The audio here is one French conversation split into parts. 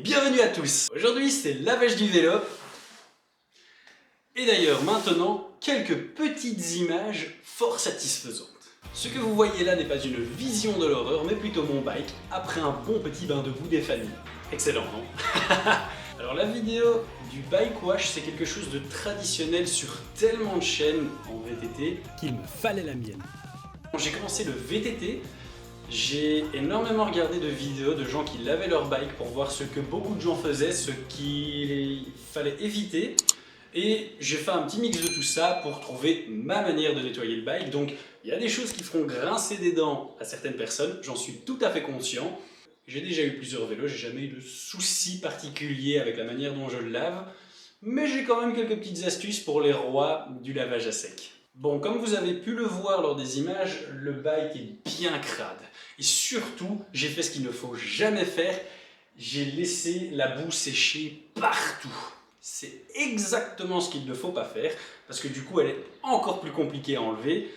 bienvenue à tous. Aujourd'hui c'est lavage du vélo. Et d'ailleurs maintenant, quelques petites images fort satisfaisantes. Ce que vous voyez là n'est pas une vision de l'horreur, mais plutôt mon bike après un bon petit bain de boue des familles. Excellent, non? Alors la vidéo du bike wash, c'est quelque chose de traditionnel sur tellement de chaînes en VTT qu'il me fallait la mienne. Quand j'ai commencé le VTT, j'ai énormément regardé de vidéos de gens qui lavaient leur bike pour voir ce que beaucoup de gens faisaient, ce qu'il fallait éviter. Et j'ai fait un petit mix de tout ça pour trouver ma manière de nettoyer le bike. Donc il y a des choses qui feront grincer des dents à certaines personnes, j'en suis tout à fait conscient. J'ai déjà eu plusieurs vélos, j'ai jamais eu de soucis particuliers avec la manière dont je le lave. Mais j'ai quand même quelques petites astuces pour les rois du lavage à sec. Bon, comme vous avez pu le voir lors des images, le bike est bien crade. Et surtout, j'ai fait ce qu'il ne faut jamais faire, j'ai laissé la boue sécher partout. C'est exactement ce qu'il ne faut pas faire, parce que du coup elle est encore plus compliquée à enlever.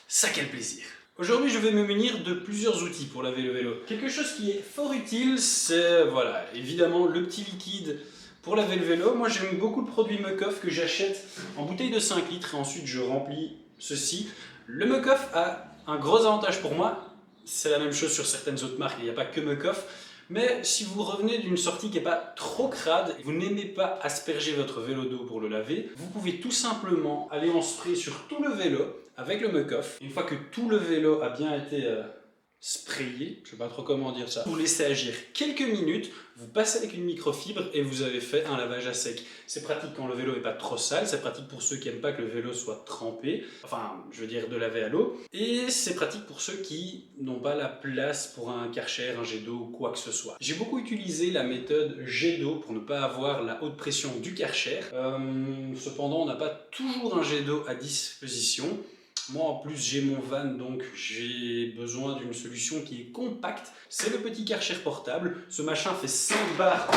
Ça, quel plaisir! Aujourd'hui, je vais me munir de plusieurs outils pour laver le vélo. Quelque chose qui est fort utile, c'est voilà, évidemment le petit liquide pour laver le vélo. Moi j'aime beaucoup le produit Muc-Off que j'achète en bouteille de 5 litres et ensuite je remplis ceci. Le Muc-Off a un gros avantage pour moi, c'est la même chose sur certaines autres marques, il n'y a pas que Muc-Off. Mais si vous revenez d'une sortie qui n'est pas trop crade, vous n'aimez pas asperger votre vélo d'eau pour le laver, vous pouvez tout simplement aller en spray sur tout le vélo avec le Muc-Off. Une fois que tout le vélo a bien été sprayé, je ne sais pas trop comment dire ça, vous laissez agir quelques minutes, vous passez avec une microfibre et vous avez fait un lavage à sec. C'est pratique quand le vélo n'est pas trop sale, c'est pratique pour ceux qui n'aiment pas que le vélo soit trempé, enfin je veux dire de laver à l'eau, et c'est pratique pour ceux qui n'ont pas la place pour un Karcher, un jet d'eau ou quoi que ce soit. J'ai beaucoup utilisé la méthode jet d'eau pour ne pas avoir la haute pression du Karcher. Cependant on n'a pas toujours un jet d'eau à disposition. Moi en plus j'ai mon van, donc j'ai besoin d'une solution qui est compacte. C'est le petit Karcher portable. Ce machin fait 5 bars.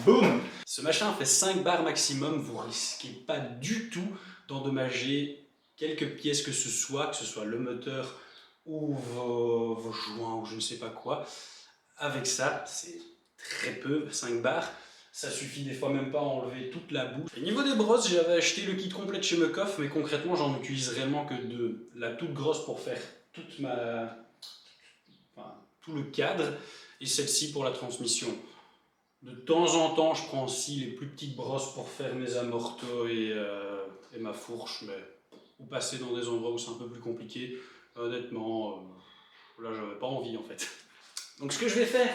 Boum! Ce machin fait 5 bars maximum. Vous risquez pas du tout d'endommager quelques pièces que ce soit le moteur ou vos joints ou je ne sais pas quoi. Avec ça, c'est très peu, 5 bars. Ça suffit des fois même pas à enlever toute la boue. Au niveau des brosses, j'avais acheté le kit complet de chez Muc-Off, mais concrètement j'en utilise vraiment que deux. La toute grosse pour faire toute tout le cadre, et celle-ci pour la transmission. De temps en temps, je prends aussi les plus petites brosses pour faire mes amortos et ma fourche, mais ou passer dans des endroits où c'est un peu plus compliqué. Honnêtement, là j'avais pas envie en fait. Donc ce que je vais faire,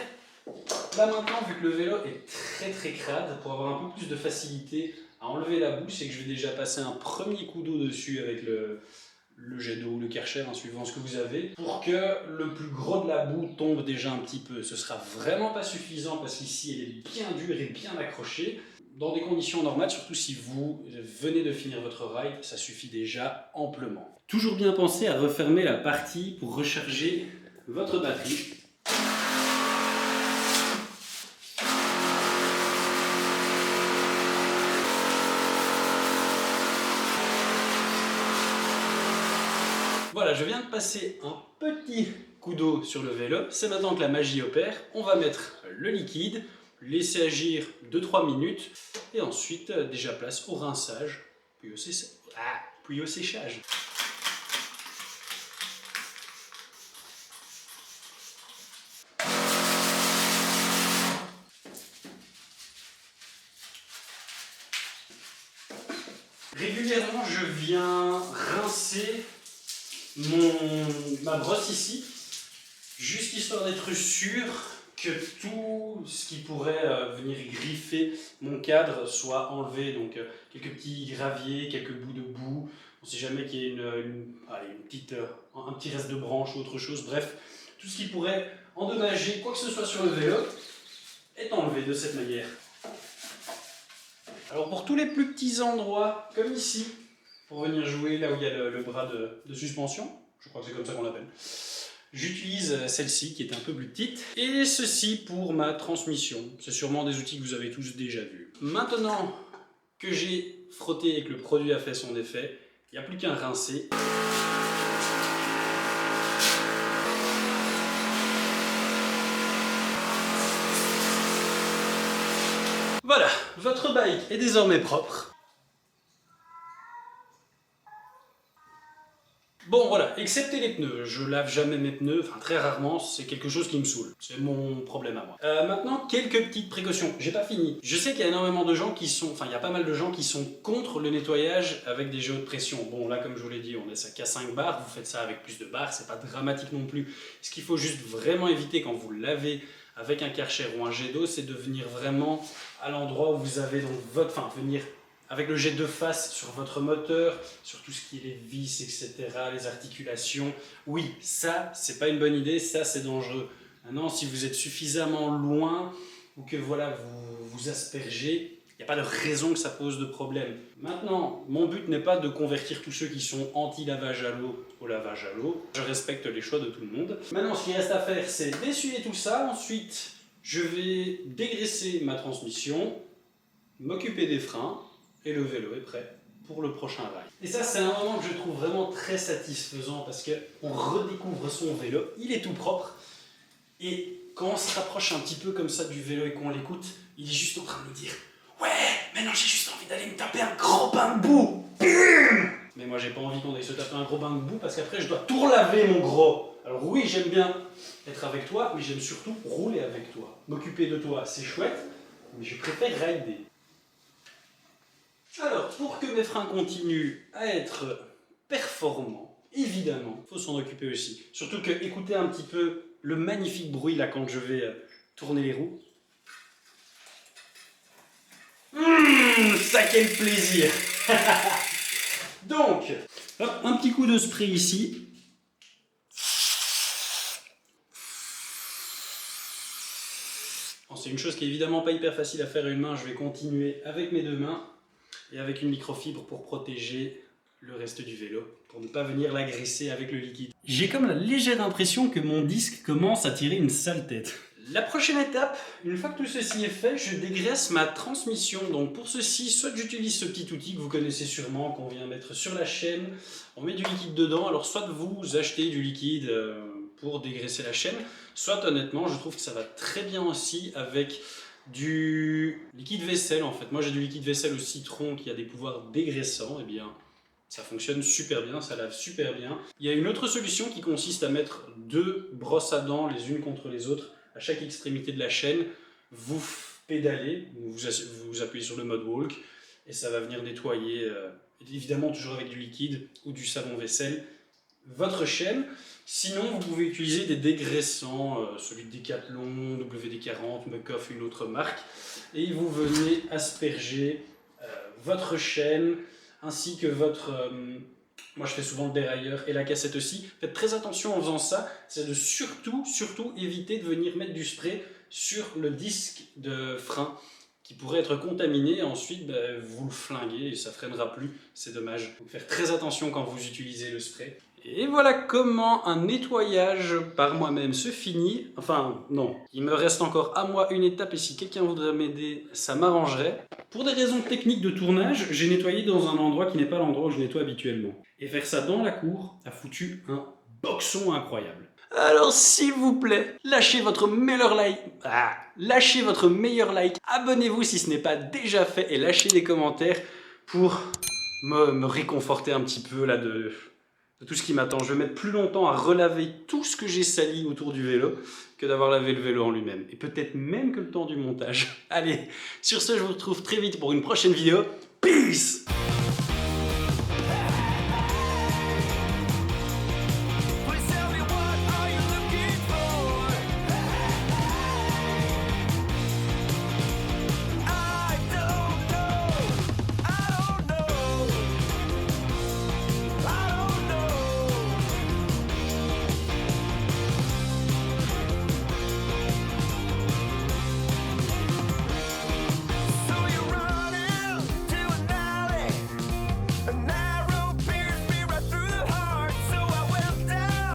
là maintenant, vu que le vélo est très crade, pour avoir un peu plus de facilité à enlever la boue, c'est que je vais déjà passer un premier coup d'eau dessus avec le jet d'eau ou le Karcher, hein, suivant ce que vous avez, pour que le plus gros de la boue tombe déjà un petit peu. Ce sera vraiment pas suffisant parce qu'ici elle est bien dure et bien accrochée. Dans des conditions normales, surtout si vous venez de finir votre ride, ça suffit déjà amplement. Toujours bien penser à refermer la partie pour recharger votre batterie. Voilà, je viens de passer un petit coup d'eau sur le vélo. C'est maintenant que la magie opère. On va mettre le liquide, laisser agir 2-3 minutes et ensuite déjà place au rinçage, puis au séchage. Régulièrement, je viens rincer ma brosse ici, juste histoire d'être sûr que tout ce qui pourrait venir griffer mon cadre soit enlevé. Donc quelques petits graviers, quelques bouts de boue, on ne sait jamais qu'il y ait un petit reste de branche ou autre chose. Bref, tout ce qui pourrait endommager quoi que ce soit sur le vélo est enlevé de cette manière. Alors pour tous les plus petits endroits, comme ici, pour venir jouer là où il y a le bras de suspension, je crois que c'est comme ça qu'on l'appelle, j'utilise celle-ci qui est un peu plus petite, et ceci pour ma transmission. C'est sûrement des outils que vous avez tous déjà vus. Maintenant que j'ai frotté et que le produit a fait son effet, il n'y a plus qu'à rincer. Voilà, votre bike est désormais propre. Bon voilà, excepté les pneus, je lave jamais mes pneus, enfin très rarement, c'est quelque chose qui me saoule, c'est mon problème à moi. Maintenant, quelques petites précautions, j'ai pas fini. Je sais qu'il y a énormément de gens qui sont, enfin il y a pas mal de gens qui sont contre le nettoyage avec des géos de pression. Bon là comme je vous l'ai dit, on est à qu'à 5 bars, vous faites ça avec plus de bars, c'est pas dramatique non plus. Ce qu'il faut juste vraiment éviter quand vous lavez avec un Karcher ou un jet d'eau, c'est de venir vraiment à l'endroit où vous avez donc votre, enfin venir avec le jet de face sur votre moteur, sur tout ce qui est les vis, etc., les articulations. Oui, ça, c'est pas une bonne idée, ça, c'est dangereux. Maintenant, si vous êtes suffisamment loin, ou que voilà, vous aspergez, il n'y a pas de raison que ça pose de problème. Maintenant, mon but n'est pas de convertir tous ceux qui sont anti-lavage à l'eau au lavage à l'eau. Je respecte les choix de tout le monde. Maintenant, ce qui reste à faire, c'est d'essuyer tout ça. Ensuite, je vais dégraisser ma transmission, m'occuper des freins, et le vélo est prêt pour le prochain ride. Et ça, c'est un moment que je trouve vraiment très satisfaisant parce qu'on redécouvre son vélo, il est tout propre. Et quand on se rapproche un petit peu comme ça du vélo et qu'on l'écoute, il est juste en train de nous dire « Ouais, maintenant j'ai juste envie d'aller me taper un gros bain de boue !» Mais moi, j'ai pas envie qu'on aille se taper un gros bain de boue parce qu'après, je dois tout relaver, mon gros. Alors oui, j'aime bien être avec toi, mais j'aime surtout rouler avec toi. M'occuper de toi, c'est chouette, mais je préfère rider. Alors, pour que mes freins continuent à être performants, évidemment, il faut s'en occuper aussi. Surtout que, écoutez un petit peu le magnifique bruit là quand je vais tourner les roues. Ça quel plaisir. Donc, hop, un petit coup de spray ici. C'est une chose qui est évidemment pas hyper facile à faire à une main, je vais continuer avec mes deux mains. Et avec une microfibre pour protéger le reste du vélo, pour ne pas venir l'agresser avec le liquide. J'ai comme la légère impression que mon disque commence à tirer une sale tête. La prochaine étape, une fois que tout ceci est fait, je dégraisse ma transmission. Donc pour ceci, soit j'utilise ce petit outil que vous connaissez sûrement, qu'on vient mettre sur la chaîne, on met du liquide dedans, alors soit vous achetez du liquide pour dégraisser la chaîne, soit honnêtement, je trouve que ça va très bien aussi avec du liquide vaisselle en fait. Moi j'ai du liquide vaisselle au citron qui a des pouvoirs dégraissants, et bien ça fonctionne super bien, ça lave super bien. Il y a une autre solution qui consiste à mettre deux brosses à dents les unes contre les autres à chaque extrémité de la chaîne. Vous pédalez, vous appuyez sur le mode walk et ça va venir nettoyer, évidemment toujours avec du liquide ou du savon vaisselle, votre chaîne. Sinon, vous pouvez utiliser des dégraissants, celui de Decathlon, WD-40, Muc-Off, une autre marque, et vous venez asperger votre chaîne ainsi que votre... moi, je fais souvent le dérailleur et la cassette aussi. Faites très attention en faisant ça, c'est de surtout éviter de venir mettre du spray sur le disque de frein qui pourrait être contaminé et ensuite vous le flinguez et ça freinera plus, c'est dommage. Donc faire très attention quand vous utilisez le spray. Et voilà comment un nettoyage par moi-même se finit. Enfin, non, il me reste encore à moi une étape et si quelqu'un voudrait m'aider, ça m'arrangerait. Pour des raisons techniques de tournage, j'ai nettoyé dans un endroit qui n'est pas l'endroit où je nettoie habituellement. Et faire ça dans la cour a foutu un boxon incroyable. Alors s'il vous plaît, lâchez votre meilleur like, abonnez-vous si ce n'est pas déjà fait et lâchez des commentaires pour me réconforter un petit peu là de tout ce qui m'attend. Je vais mettre plus longtemps à relaver tout ce que j'ai sali autour du vélo que d'avoir lavé le vélo en lui-même. Et peut-être même que le temps du montage. Allez, sur ce, je vous retrouve très vite pour une prochaine vidéo. Peace!